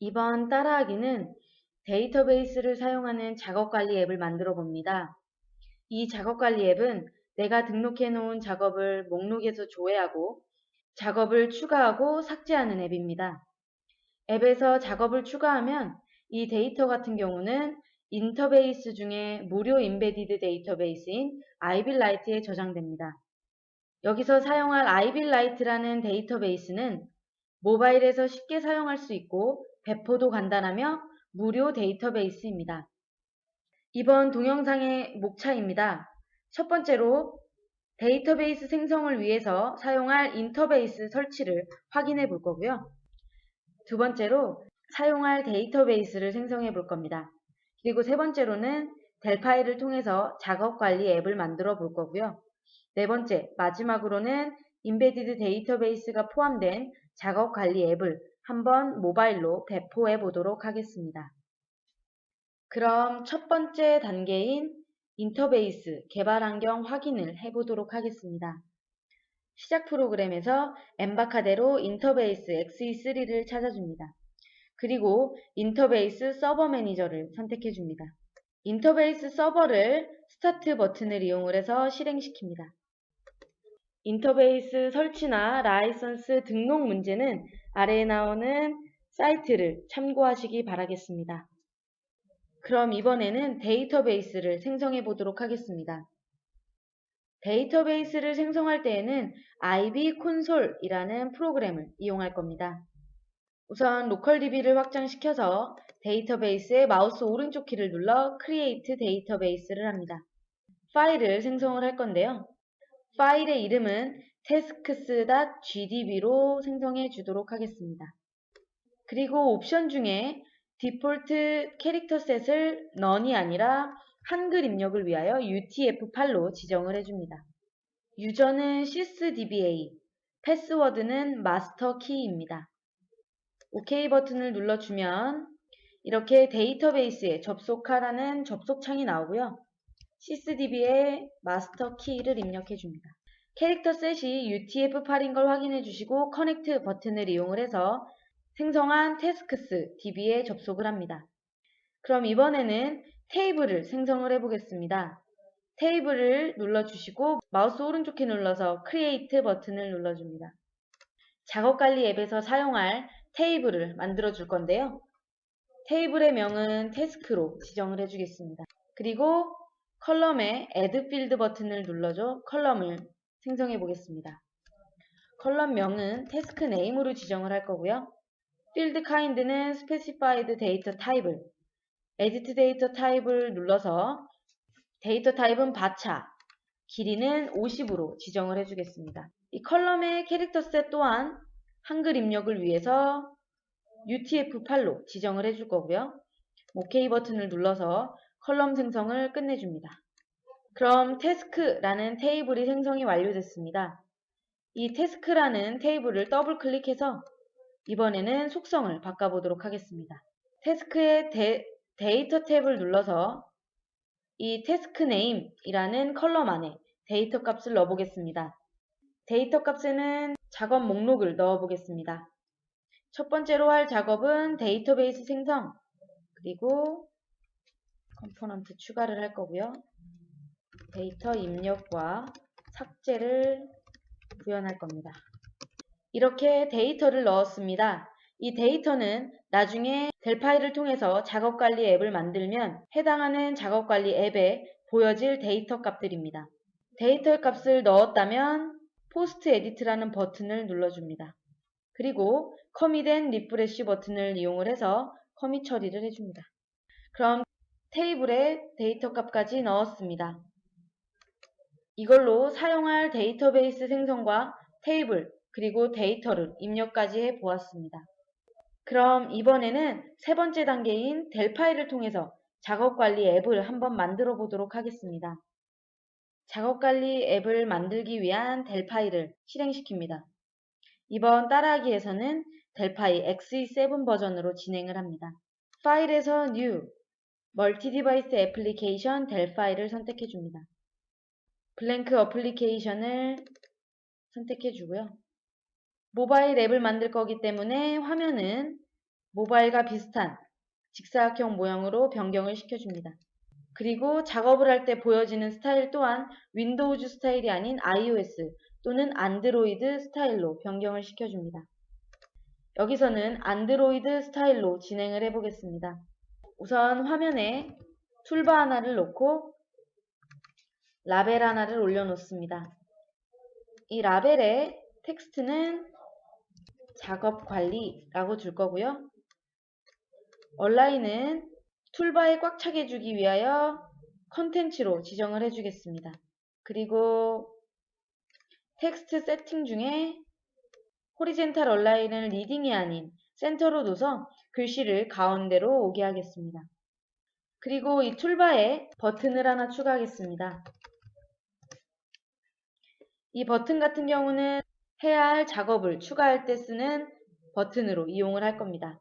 이번 따라하기는 데이터베이스를 사용하는 작업관리 앱을 만들어 봅니다. 이 작업관리 앱은 내가 등록해 놓은 작업을 목록에서 조회하고 작업을 추가하고 삭제하는 앱입니다. 앱에서 작업을 추가하면 이 데이터 같은 경우는 인터베이스 중에 무료 인베디드 데이터베이스인 아이빌라이트에 저장됩니다. 여기서 사용할 아이빌라이트라는 데이터베이스는 모바일에서 쉽게 사용할 수 있고 배포도 간단하며 무료 데이터베이스입니다. 이번 동영상의 목차입니다. 첫 번째로 데이터베이스 생성을 위해서 사용할 인터베이스 설치를 확인해 볼 거고요. 두 번째로 사용할 데이터베이스를 생성해 볼 겁니다. 그리고 세 번째로는 델파이를 통해서 작업 관리 앱을 만들어 볼 거고요. 네 번째, 마지막으로는 인베디드 데이터베이스가 포함된 작업 관리 앱을 한번 모바일로 배포해 보도록 하겠습니다. 그럼 첫 번째 단계인 인터베이스 개발 환경 확인을 해보도록 하겠습니다. 시작 프로그램에서 엠바카대로 인터베이스 XE3를 찾아줍니다. 그리고 인터베이스 서버 매니저를 선택해 줍니다. 인터베이스 서버를 스타트 버튼을 이용해서 실행시킵니다. 인터베이스 설치나 라이선스 등록 문제는 아래에 나오는 사이트를 참고하시기 바라겠습니다. 그럼 이번에는 데이터베이스를 생성해 보도록 하겠습니다. 데이터베이스를 생성할 때에는 IB 콘솔이라는 프로그램을 이용할 겁니다. 우선 로컬DB를 확장시켜서 데이터베이스의 마우스 오른쪽 키를 눌러 Create 데이터베이스를 합니다. 파일을 생성을 할 건데요. 파일의 이름은 tasks.gdb로 생성해 주도록 하겠습니다. 그리고 옵션 중에 디폴트 캐릭터 셋을 none이 아니라 한글 입력을 위하여 UTF-8로 지정을 해줍니다. 유저는 sysdba, 패스워드는 마스터키입니다. OK 버튼을 눌러주면 이렇게 데이터베이스에 접속하라는 접속창이 나오고요. sysdb에 마스터키를 입력해줍니다. 캐릭터 셋이 UTF-8인 걸 확인해 주시고 커넥트 버튼을 이용을 해서 생성한 tasks db에 접속을 합니다. 그럼 이번에는 테이블을 생성을 해보겠습니다. 테이블을 눌러주시고 마우스 오른쪽 키 눌러서 Create 버튼을 눌러줍니다. 작업관리 앱에서 사용할 테이블을 만들어 줄 건데요. 테이블의 명은 태스크로 지정을 해주겠습니다. 그리고 컬럼에 Add Field 버튼을 눌러줘 컬럼을 생성해 보겠습니다. 컬럼 명은 태스크 네임으로 지정을 할 거고요. Field Kind는 Specified Data Type을 Edit Data Type을 눌러서 데이터 타입은 바차, 길이는 50으로 지정을 해주겠습니다. 이 컬럼의 캐릭터 셋 또한 한글 입력을 위해서 UTF-8로 지정을 해줄 거고요. OK 버튼을 눌러서 컬럼 생성을 끝내줍니다. 그럼 태스크라는 테이블이 생성이 완료됐습니다. 이 태스크라는 테이블을 더블 클릭해서 이번에는 속성을 바꿔보도록 하겠습니다. 태스크의 데이터 탭을 눌러서 이 태스크 네임이라는 컬럼 안에 데이터 값을 넣어보겠습니다. 데이터 값에는 작업 목록을 넣어보겠습니다. 첫 번째로 할 작업은 데이터베이스 생성, 그리고 컴포넌트 추가를 할 거고요. 데이터 입력과 삭제를 구현할 겁니다. 이렇게 데이터를 넣었습니다. 이 데이터는 나중에 델파이를 통해서 작업관리 앱을 만들면 해당하는 작업관리 앱에 보여질 데이터 값들입니다. 데이터 값을 넣었다면 포스트 에디트라는 버튼을 눌러줍니다. 그리고 커밋 앤 리프레쉬 버튼을 이용을 해서 커밋 처리를 해줍니다. 그럼 테이블에 데이터 값까지 넣었습니다. 이걸로 사용할 데이터베이스 생성과 테이블 그리고 데이터를 입력까지 해 보았습니다. 그럼 이번에는 세 번째 단계인 델파이를 통해서 작업관리 앱을 한번 만들어 보도록 하겠습니다. 작업관리 앱을 만들기 위한 델파이를 실행시킵니다. 이번 따라하기에서는 델파이 XE7 버전으로 진행을 합니다. 파일에서 New, 멀티디바이스 애플리케이션 델파이를 선택해 줍니다. 블랭크 어플리케이션을 선택해 주고요. 모바일 앱을 만들 거기 때문에 화면은 모바일과 비슷한 직사각형 모양으로 변경을 시켜줍니다. 그리고 작업을 할 때 보여지는 스타일 또한 윈도우즈 스타일이 아닌 iOS 또는 안드로이드 스타일로 변경을 시켜줍니다. 여기서는 안드로이드 스타일로 진행을 해보겠습니다. 우선 화면에 툴바 하나를 놓고 라벨 하나를 올려놓습니다. 이 라벨에 텍스트는 작업 관리라고 줄 거고요. 얼라인은 툴바에 꽉 차게 해주기 위하여 컨텐츠로 지정을 해주겠습니다. 그리고 텍스트 세팅 중에 호리젠탈 얼라인을 리딩이 아닌 센터로 둬서 글씨를 가운데로 오게 하겠습니다. 그리고 이 툴바에 버튼을 하나 추가하겠습니다. 이 버튼 같은 경우는 해야 할 작업을 추가할 때 쓰는 버튼으로 이용을 할 겁니다.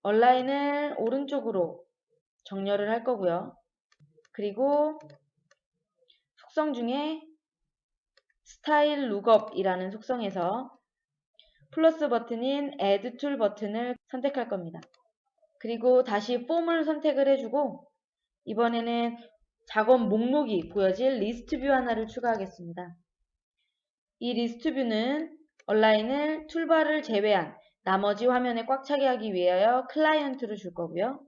얼라인을 오른쪽으로 정렬을 할 거고요. 그리고 속성 중에 스타일 룩업이라는 속성에서 플러스 버튼인 Add Tool 버튼을 선택할 겁니다. 그리고 다시 폼을 선택을 해주고 이번에는 작업 목록이 보여질 리스트 뷰 하나를 추가하겠습니다. 이 리스트 뷰는 얼라인을 툴바를 제외한 나머지 화면에 꽉 차게 하기 위하여 클라이언트로 줄 거고요.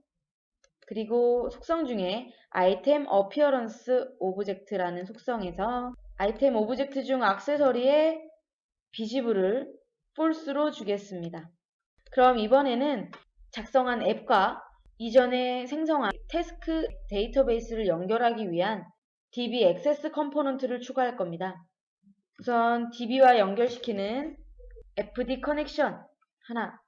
그리고 속성 중에 아이템 어피어런스 오브젝트라는 속성에서 아이템 오브젝트 중 액세서리에 비지블을 false로 주겠습니다. 그럼 이번에는 작성한 앱과 이전에 생성한 태스크 데이터베이스를 연결하기 위한 DB 액세스 컴포넌트를 추가할 겁니다. 우선 DB와 연결시키는 FD 커넥션 하나,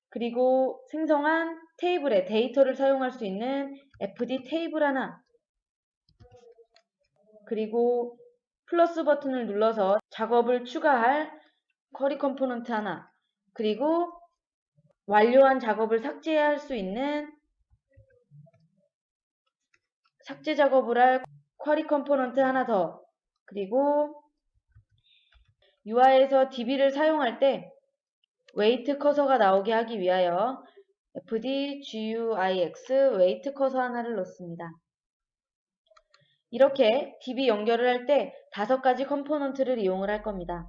그리고 생성한 테이블에 데이터를 사용할 수 있는 FD 테이블 하나, 그리고 플러스 버튼을 눌러서 작업을 추가할 쿼리 컴포넌트 하나, 그리고 완료한 작업을 삭제할 수 있는 삭제 작업을 할 쿼리 컴포넌트 하나 더, 그리고 UI에서 DB를 사용할 때 웨이트 커서가 나오게 하기 위하여 fd guix 웨이트 커서 하나를 넣습니다. 이렇게 DB 연결을 할 때 5가지 컴포넌트를 이용을 할 겁니다.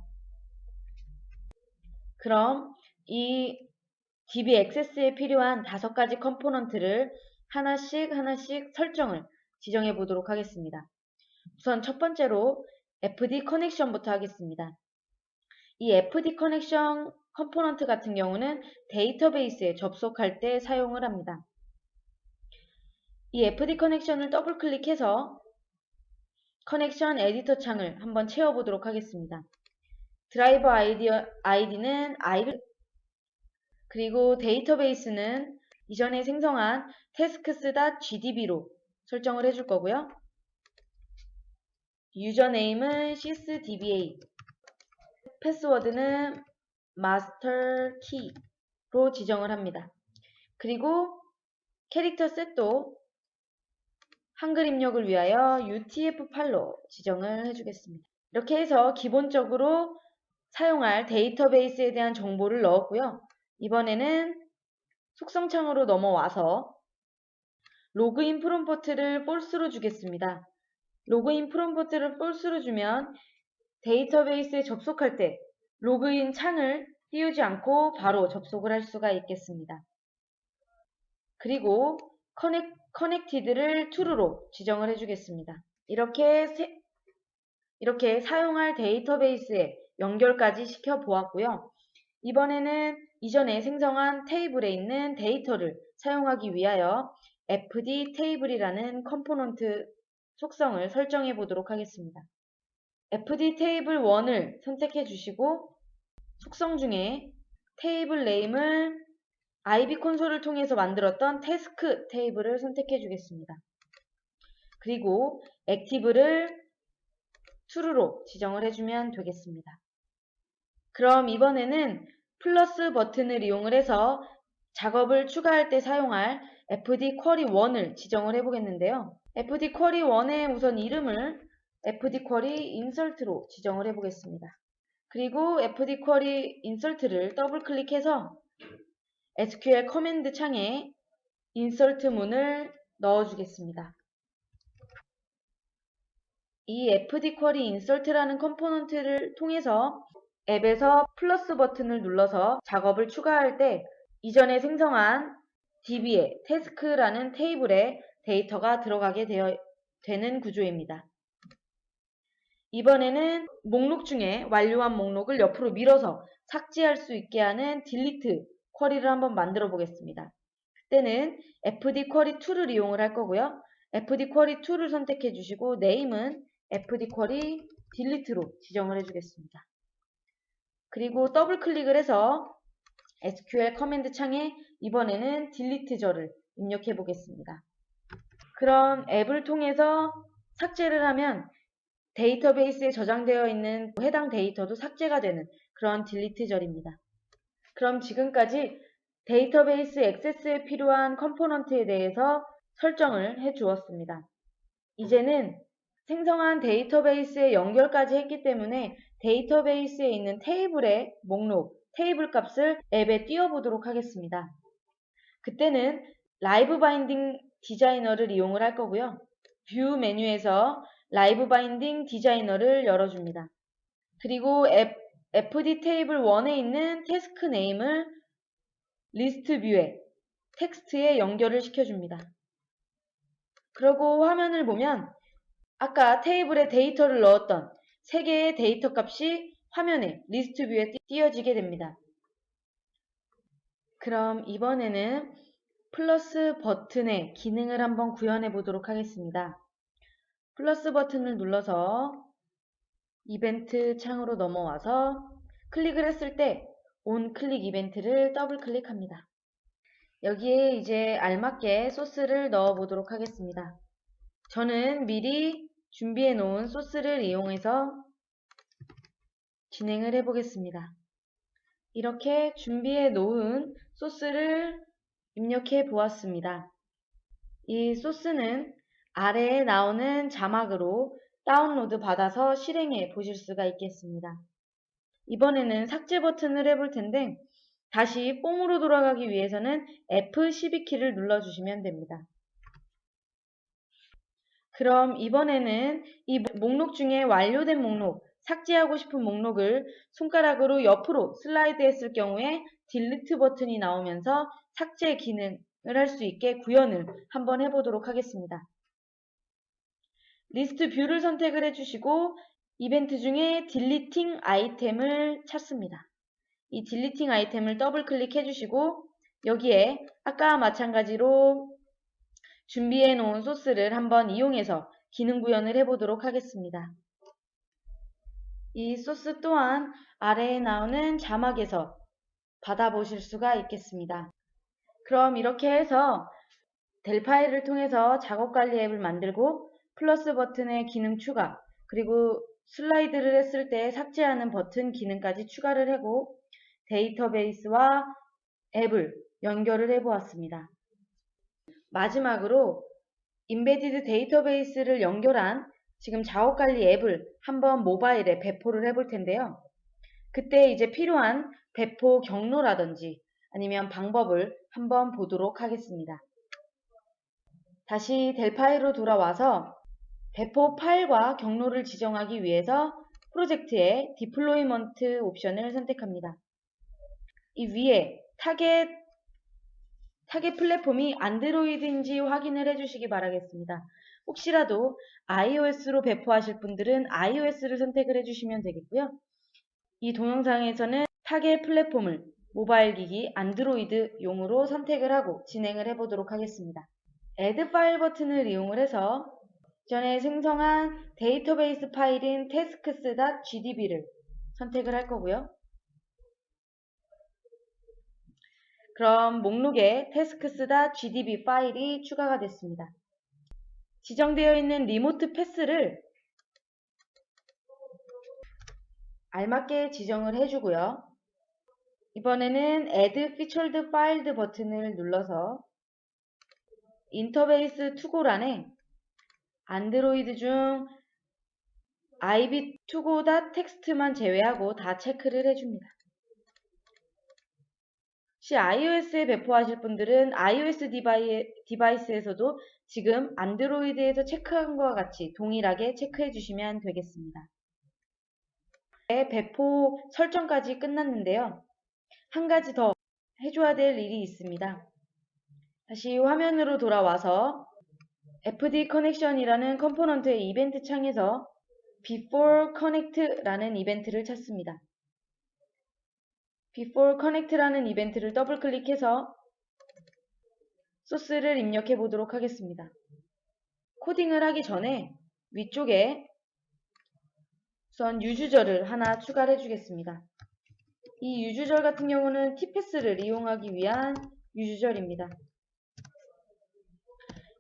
그럼 이 DB 액세스에 필요한 5가지 컴포넌트를 하나씩 설정을 지정해 보도록 하겠습니다. 우선 첫 번째로 FD 커넥션부터 하겠습니다. 이 FD 커넥션 컴포넌트 같은 경우는 데이터베이스에 접속할 때 사용을 합니다. 이 FD 커넥션을 더블 클릭해서 커넥션 에디터 창을 한번 채워보도록 하겠습니다. 드라이버 아이디는 그리고 데이터베이스는 이전에 생성한 tasks.gdb로 설정을 해줄 거고요. 유저네임은 sysdba, 패스워드는 masterkey로 지정을 합니다. 그리고 캐릭터 셋도 한글 입력을 위하여 UTF-8로 지정을 해주겠습니다. 이렇게 해서 기본적으로 사용할 데이터베이스에 대한 정보를 넣었고요. 이번에는 속성창으로 넘어와서 로그인 프롬프트를 false로 주겠습니다. 로그인 프롬프트를 false로 주면 데이터베이스에 접속할 때 로그인 창을 띄우지 않고 바로 접속을 할 수가 있겠습니다. 그리고 커넥티드를 true로 지정을 해주겠습니다. 이렇게 사용할 데이터베이스에 연결까지 시켜보았고요. 이번에는 이전에 생성한 테이블에 있는 데이터를 사용하기 위하여 fd 테이블이라는 컴포넌트 속성을 설정해 보도록 하겠습니다. fd 테이블 1을 선택해 주시고 속성 중에 테이블 네임을 IB 콘솔을 통해서 만들었던 태스크 테이블을 선택해 주겠습니다. 그리고 액티브를 true로 지정을 해주면 되겠습니다. 그럼 이번에는 플러스 버튼을 이용을 해서 작업을 추가할 때 사용할 FD 쿼리 1을 지정을 해보겠는데요. FD 쿼리 1의 우선 이름을 FD 쿼리 인설트로 지정을 해보겠습니다. 그리고 FD 쿼리 인설트를 더블 클릭해서 SQL 커맨드 창에 인서트 문을 넣어주겠습니다. 이 fd 쿼리 인설트라는 컴포넌트를 통해서 앱에서 플러스 버튼을 눌러서 작업을 추가할 때 이전에 생성한 db에 태스크라는 테이블에 데이터가 들어가게 되는 구조입니다. 이번에는 목록 중에 완료한 목록을 옆으로 밀어서 삭제할 수 있게 하는 딜리트 쿼리를 한번 만들어 보겠습니다. 그때는 fd 쿼리 2를 이용을 할 거고요. fd 쿼리 2를 선택해 주시고 네임은 fd 쿼리 딜리트로 지정을 해주겠습니다. 그리고 더블 클릭을 해서 SQL 커맨드 창에 이번에는 딜리트절을 입력해 보겠습니다. 그럼 앱을 통해서 삭제를 하면 데이터베이스에 저장되어 있는 해당 데이터도 삭제가 되는 그런 딜리트절입니다. 그럼 지금까지 데이터베이스 액세스에 필요한 컴포넌트에 대해서 설정을 해 주었습니다. 이제는 생성한 데이터베이스에 연결까지 했기 때문에 데이터베이스에 있는 테이블의 목록, 테이블 값을 앱에 띄워보도록 하겠습니다. 그때는 라이브 바인딩 디자이너를 이용을 할 거고요. 뷰 메뉴에서 라이브 바인딩 디자이너를 열어줍니다. 그리고 fd 테이블 1에 있는 태스크 네임을 리스트 뷰에 텍스트에 연결을 시켜줍니다. 그리고 화면을 보면 아까 테이블에 데이터를 넣었던 3개의 데이터 값이 화면에 리스트 뷰에 띄어지게 됩니다. 그럼 이번에는 플러스 버튼의 기능을 한번 구현해 보도록 하겠습니다. 플러스 버튼을 눌러서 이벤트 창으로 넘어와서 클릭을 했을 때 온 클릭 이벤트를 더블 클릭합니다. 여기에 이제 알맞게 소스를 넣어 보도록 하겠습니다. 저는 미리 준비해 놓은 소스를 이용해서 진행을 해 보겠습니다. 이렇게 준비해 놓은 소스를 입력해 보았습니다. 이 소스는 아래에 나오는 자막으로 다운로드 받아서 실행해 보실 수가 있겠습니다. 이번에는 삭제 버튼을 해볼 텐데 다시 폼으로 돌아가기 위해서는 F12키를 눌러주시면 됩니다. 그럼 이번에는 이 목록 중에 완료된 목록, 삭제하고 싶은 목록을 손가락으로 옆으로 슬라이드 했을 경우에 딜리트 버튼이 나오면서 삭제 기능을 할 수 있게 구현을 한번 해보도록 하겠습니다. 리스트 뷰를 선택을 해주시고 이벤트 중에 딜리팅 아이템을 찾습니다. 이 딜리팅 아이템을 더블 클릭해 주시고 여기에 아까와 마찬가지로 준비해 놓은 소스를 한번 이용해서 기능 구현을 해보도록 하겠습니다. 이 소스 또한 아래에 나오는 자막에서 받아보실 수가 있겠습니다. 그럼 이렇게 해서 델 파일을 통해서 작업관리 앱을 만들고 플러스 버튼의 기능 추가, 그리고 슬라이드를 했을 때 삭제하는 버튼 기능까지 추가를 하고 데이터베이스와 앱을 연결을 해보았습니다. 마지막으로 인베디드 데이터베이스를 연결한 지금 작업관리 앱을 한번 모바일에 배포를 해볼 텐데요. 그때 이제 필요한 배포 경로라든지 아니면 방법을 한번 보도록 하겠습니다. 다시 델 파일로 돌아와서 배포 파일과 경로를 지정하기 위해서 프로젝트의 디플로이먼트 옵션을 선택합니다. 이 위에 타겟 플랫폼이 안드로이드인지 확인을 해주시기 바라겠습니다. 혹시라도 iOS로 배포하실 분들은 iOS를 선택을 해주시면 되겠고요. 이 동영상에서는 타겟 플랫폼을 모바일 기기 안드로이드용으로 선택을 하고 진행을 해보도록 하겠습니다. Add 파일 버튼을 이용을 해서 전에 생성한 데이터베이스 파일인 tasks.gdb를 선택을 할 거고요. 그럼 목록에 tasks.gdb 파일이 추가가 됐습니다. 지정되어 있는 리모트 패스를 알맞게 지정을 해주고요. 이번에는 Add Featured Files 버튼을 눌러서 인터베이스 투고란에 안드로이드 중 ib2go.txt만 제외하고 다 체크를 해줍니다. 혹시 iOS에 배포하실 분들은 iOS 디바이스에서도 지금 안드로이드에서 체크한 것과 같이 동일하게 체크해 주시면 되겠습니다. 네, 배포 설정까지 끝났는데요. 한 가지 더 해줘야 될 일이 있습니다. 다시 화면으로 돌아와서 FD 커넥션이라는 컴포넌트의 이벤트 창에서 Before Connect라는 이벤트를 찾습니다. Before Connect라는 이벤트를 더블 클릭해서 소스를 입력해 보도록 하겠습니다. 코딩을 하기 전에 위쪽에 우선 유주절을 하나 추가를 해주겠습니다. 이 유주절 같은 경우는 tpass를 이용하기 위한 유주절입니다.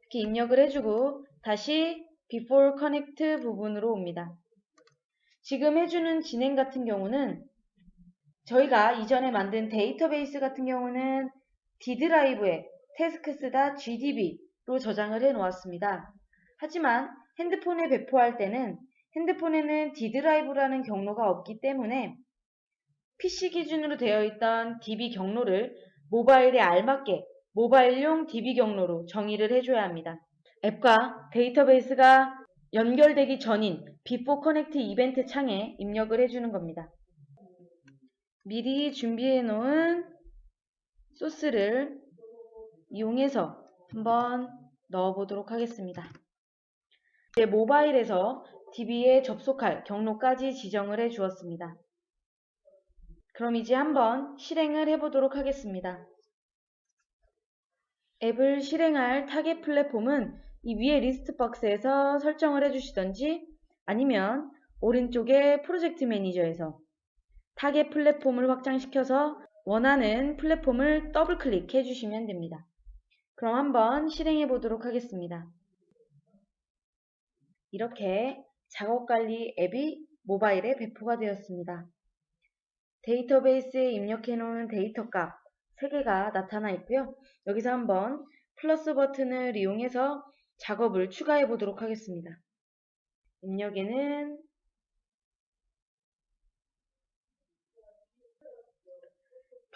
이렇게 입력을 해주고 다시 Before Connect 부분으로 옵니다. 지금 해주는 진행 같은 경우는 저희가 이전에 만든 데이터베이스 같은 경우는 D드라이브에 tasks.gdb로 저장을 해 놓았습니다. 하지만 핸드폰에 배포할 때는 핸드폰에는 D드라이브라는 경로가 없기 때문에 PC 기준으로 되어 있던 DB 경로를 모바일에 알맞게 모바일용 DB 경로로 정의를 해줘야 합니다. 앱과 데이터베이스가 연결되기 전인 Before Connect 이벤트 창에 입력을 해주는 겁니다. 미리 준비해 놓은 소스를 이용해서 한번 넣어 보도록 하겠습니다. 이제 모바일에서 DB에 접속할 경로까지 지정을 해 주었습니다. 그럼 이제 한번 실행을 해 보도록 하겠습니다. 앱을 실행할 타겟 플랫폼은 이 위에 리스트 박스에서 설정을 해 주시던지 아니면 오른쪽에 프로젝트 매니저에서 타겟 플랫폼을 확장시켜서 원하는 플랫폼을 더블 클릭해 주시면 됩니다. 그럼 한번 실행해 보도록 하겠습니다. 이렇게 작업관리 앱이 모바일에 배포가 되었습니다. 데이터베이스에 입력해 놓은 데이터 값 3개가 나타나 있고요. 여기서 한번 플러스 버튼을 이용해서 작업을 추가해 보도록 하겠습니다. 입력에는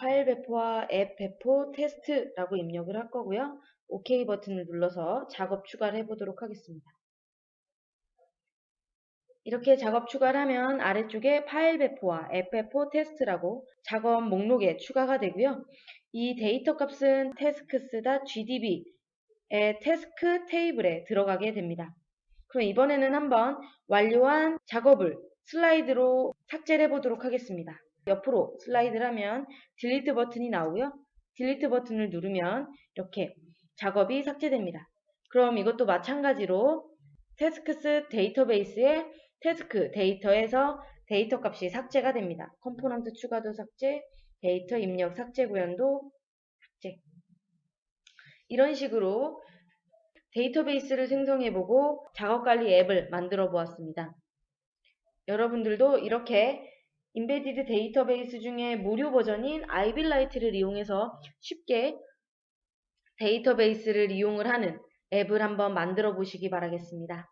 파일 배포와 앱 배포 테스트라고 입력을 할 거고요. OK 버튼을 눌러서 작업 추가를 해보도록 하겠습니다. 이렇게 작업 추가를 하면 아래쪽에 파일 배포와 앱 배포 테스트라고 작업 목록에 추가가 되고요. 이 데이터 값은 tasks.gdb의 태스크 테이블에 들어가게 됩니다. 그럼 이번에는 한번 완료한 작업을 슬라이드로 삭제를 해보도록 하겠습니다. 옆으로 슬라이드를 하면 딜리트 버튼이 나오고요. 딜리트 버튼을 누르면 이렇게 작업이 삭제됩니다. 그럼 이것도 마찬가지로 태스크스 데이터베이스의 태스크 데이터에서 데이터 값이 삭제가 됩니다. 컴포넌트 추가도 삭제, 데이터 입력 삭제 구현도 삭제. 이런 식으로 데이터베이스를 생성해보고 작업관리 앱을 만들어 보았습니다. 여러분들도 이렇게 인베디드 데이터베이스 중에 무료 버전인 아이빌라이트를 이용해서 쉽게 데이터베이스를 이용을 하는 앱을 한번 만들어 보시기 바라겠습니다.